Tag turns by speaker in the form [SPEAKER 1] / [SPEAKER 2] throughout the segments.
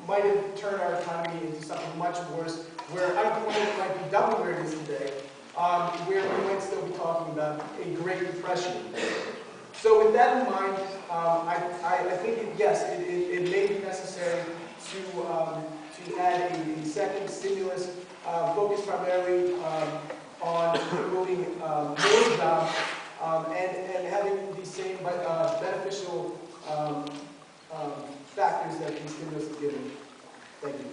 [SPEAKER 1] might have turned our economy into something much worse, where unemployment might be double where it is today, where we might still be talking about a Great Depression. So with that in mind, I think, yes, it may be necessary to add a second stimulus focused primarily on promoting more jobs and having the same beneficial factors that the stimulus is giving. Thank you.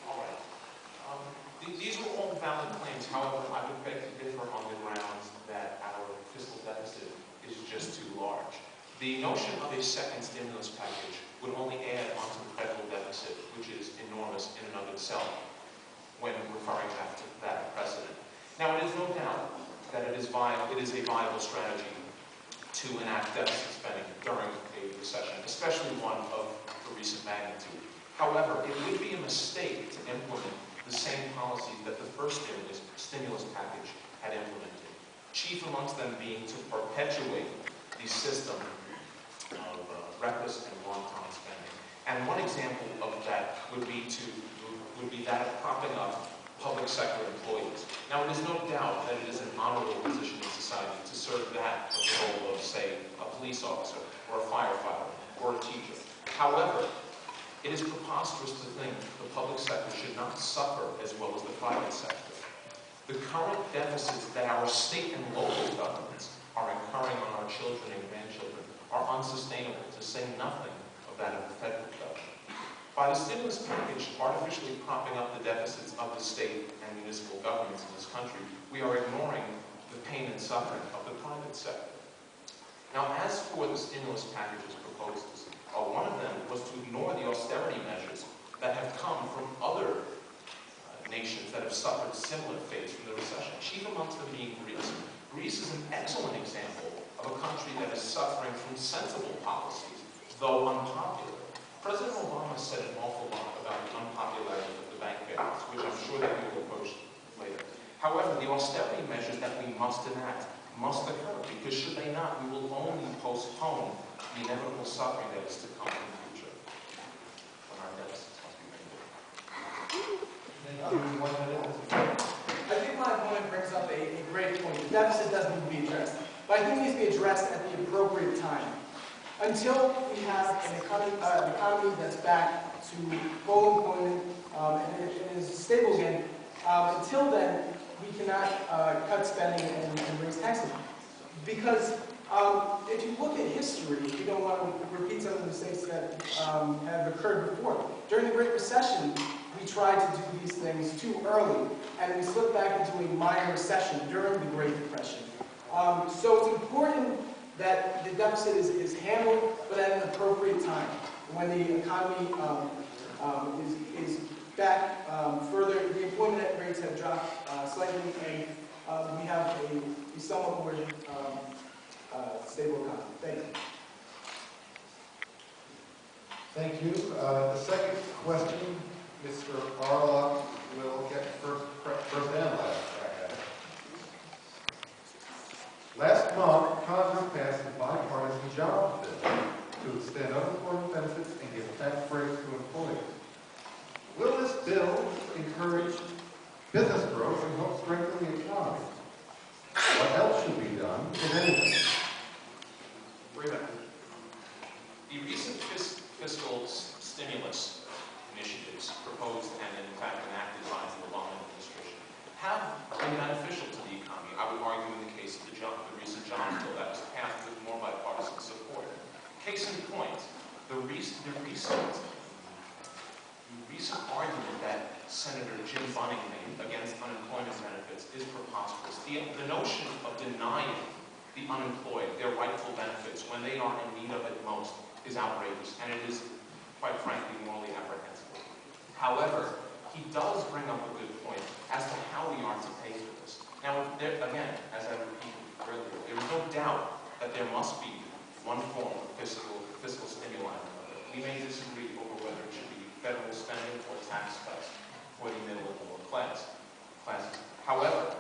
[SPEAKER 2] All right. These were all valid claims. However, I would beg to differ on the grounds that our fiscal deficit is just too large. The notion of a second stimulus package would only add onto the federal deficit, which is enormous in and of itself, when referring back to that precedent. Now, it is no doubt that it is a viable strategy to enact deficit spending during a recession, especially one of the recent magnitude. However, it would be a mistake to implement the same policies that the first stimulus package had implemented, chief amongst them being to perpetuate the system of reckless and wanton spending. And one example of that would be that of propping up public sector employees. Now, it is no doubt that it is an honorable position in society to serve that of the role of, say, a police officer, or a firefighter, or a teacher. However, it is preposterous to think the public sector should not suffer as well as the private sector. The current deficits that our state and local governments are incurring on our children and grandchildren are unsustainable, to say nothing of that of the federal government. By the stimulus package artificially propping up the deficits of the state and municipal governments in this country, we are ignoring the pain and suffering of the private sector. Now, as for the stimulus package's proposals, one of them was to ignore the austerity measures that have come from other nations that have suffered similar fates from the recession, chief amongst them being Greece. Greece is an excellent example of a country that is suffering from sensible policies, though unpopular. President Obama said an awful lot about the unpopularity of the bank bailouts, which I'm sure that we will approach later. However, the austerity measures that we must enact must occur, because should they not, we will only postpone the inevitable suffering that is to come in the future, when our deficits must be made.
[SPEAKER 1] I think my opponent brings up a great point. The deficit does need to be addressed, but I think it needs to be addressed at the appropriate time. Until we have an economy that's back to full employment and is stable again, until then, we cannot cut spending and raise taxes. Because if you look at history, we don't want to repeat some of the mistakes that have occurred before. During the Great Recession, we tried to do these things too early, and we slipped back into a minor recession during the Great Depression. So it's important that the deficit is handled, but at an appropriate time, when the economy is back further. The employment rates have dropped slightly, and we have a somewhat more stable economy. Thank you.
[SPEAKER 3] Thank you. The second question, Mr. Arluck will get first and last crack at it. Last month, Congress passed a bipartisan job bill to extend unemployment benefits and give tax breaks to employees. Will this bill encourage business growth and help strengthen the economy? What else should be done, if anything?
[SPEAKER 2] The recent fiscal stimulus initiatives proposed and in fact enacted by the Obama administration have been beneficial to the economy. I would argue in the case of the recent jobs bill that was passed with more bipartisan support. Case in point, the recent argument that Senator Jim Bunning made against unemployment benefits is preposterous. The notion of denying the unemployed their rightful benefits when they are in need of it most is outrageous, and it is, quite frankly, morally apprehensible. However, he does bring up a good point as to how we are to pay for this. Now, again, as I repeated earlier, there is no doubt that there must be one form of fiscal stimuli. We may disagree over whether it should be federal spending or tax cuts for the middle and lower classes. However,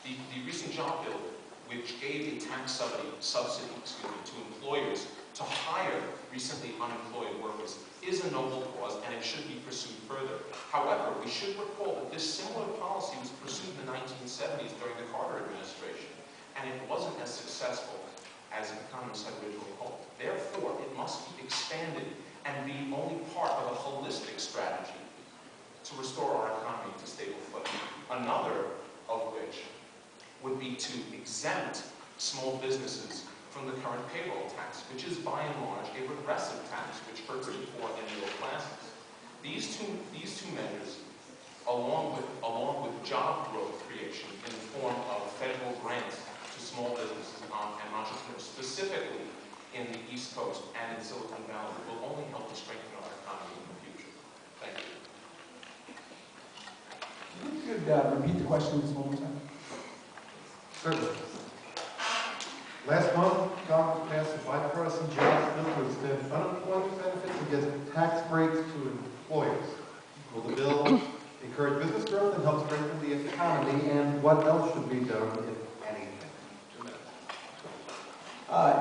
[SPEAKER 2] the recent job bill which gave a tax subsidy to employers to hire recently unemployed workers, is a noble cause and it should be pursued further. However, we should recall that this similar policy was pursued in the 1970s during the Carter administration, and it wasn't as successful as economists had originally hoped. Therefore, it must be expanded and be only part of a holistic strategy to restore our economy to stable footing. Another of which would be to exempt small businesses from the current payroll tax, which is by and large a regressive tax which hurts the poor and middle classes. These two measures, along with job growth creation in the form of federal grants to small businesses and entrepreneurs, specifically in the East Coast and in Silicon Valley, will only help to strengthen our economy in the future. Thank you.
[SPEAKER 1] If you could repeat the question just one more time.
[SPEAKER 3] Certainly. Last month, Congress passed a bipartisan jobs bill to extend unemployment benefits and give tax breaks to employers. Will the bill encourage business growth and help strengthen the economy? And what else should be done, if anything?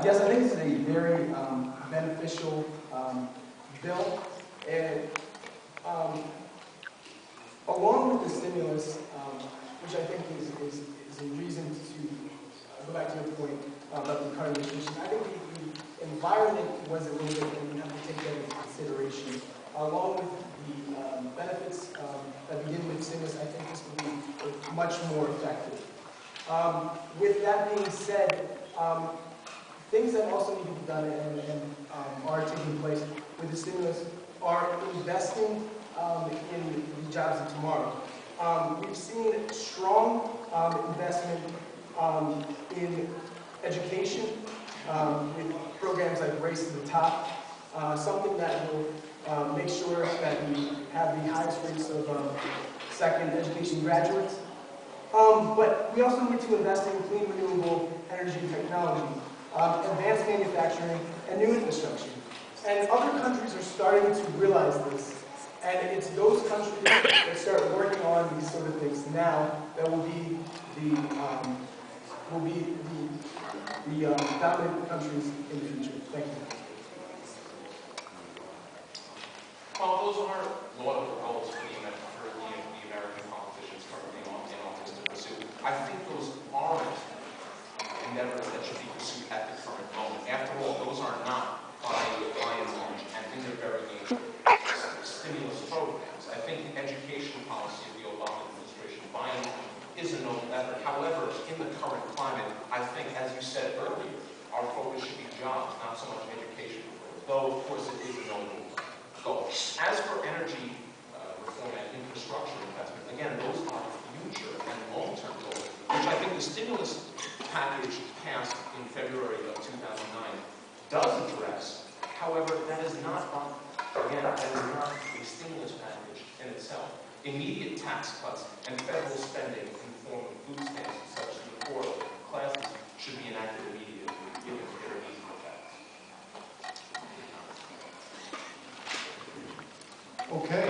[SPEAKER 1] Yes, I think this is a very beneficial bill. And along with the stimulus, which I think is a reason to go back to your point about the current administration, I think the environment was a little bit, and we have to take that into consideration. Along with the benefits that begin with stimulus, I think this will be much more effective. With that being said, things that also need to be done and are taking place with the stimulus are investing in the jobs of tomorrow. We've seen strong investment in education with programs like Race to the Top, something that will make sure that we have the highest rates of second education graduates. But we also need to invest in clean, renewable energy technology, advanced manufacturing, and new infrastructure. And other countries are starting to realize this. And it's those countries that start working on these sort of things now that will be the dominant countries in the future. Thank you.
[SPEAKER 2] Well, those are laudable goals for the American politicians currently in office to pursue. I think those aren't endeavors that should be pursued at the current moment. After all, those are not by and large and in their very nature stimulus programs. I think the education policy of the Obama administration by and large is a noble effort. However, in the current climate, I think, as you said earlier, our focus should be jobs, not so much education. Though, of course, it is a noble goal. As for energy reform and infrastructure investment, again, those are future and long-term goals, which I think the stimulus package passed in February of 2009 does address. However, that is not, again, that is not a stimulus package in itself. Immediate tax cuts and federal spending in the form of food stamps such as the poor classes should be enacted immediately, given their easy effects.
[SPEAKER 3] Okay.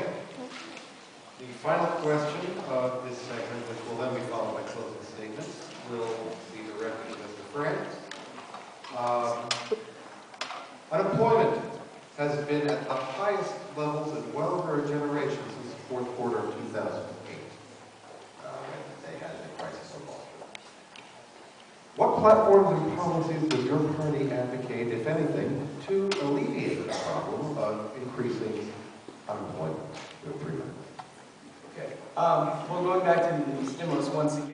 [SPEAKER 3] The final question of this segment, which will then be followed by closing statements, will be directed to Mr. France. Unemployment has been at the highest levels in well over a generation since the fourth quarter of 2008. They had a crisis so far. What platforms and policies does your party advocate, if anything, to alleviate the problem of increasing unemployment?
[SPEAKER 1] Okay. Well, going back to the stimulus once again.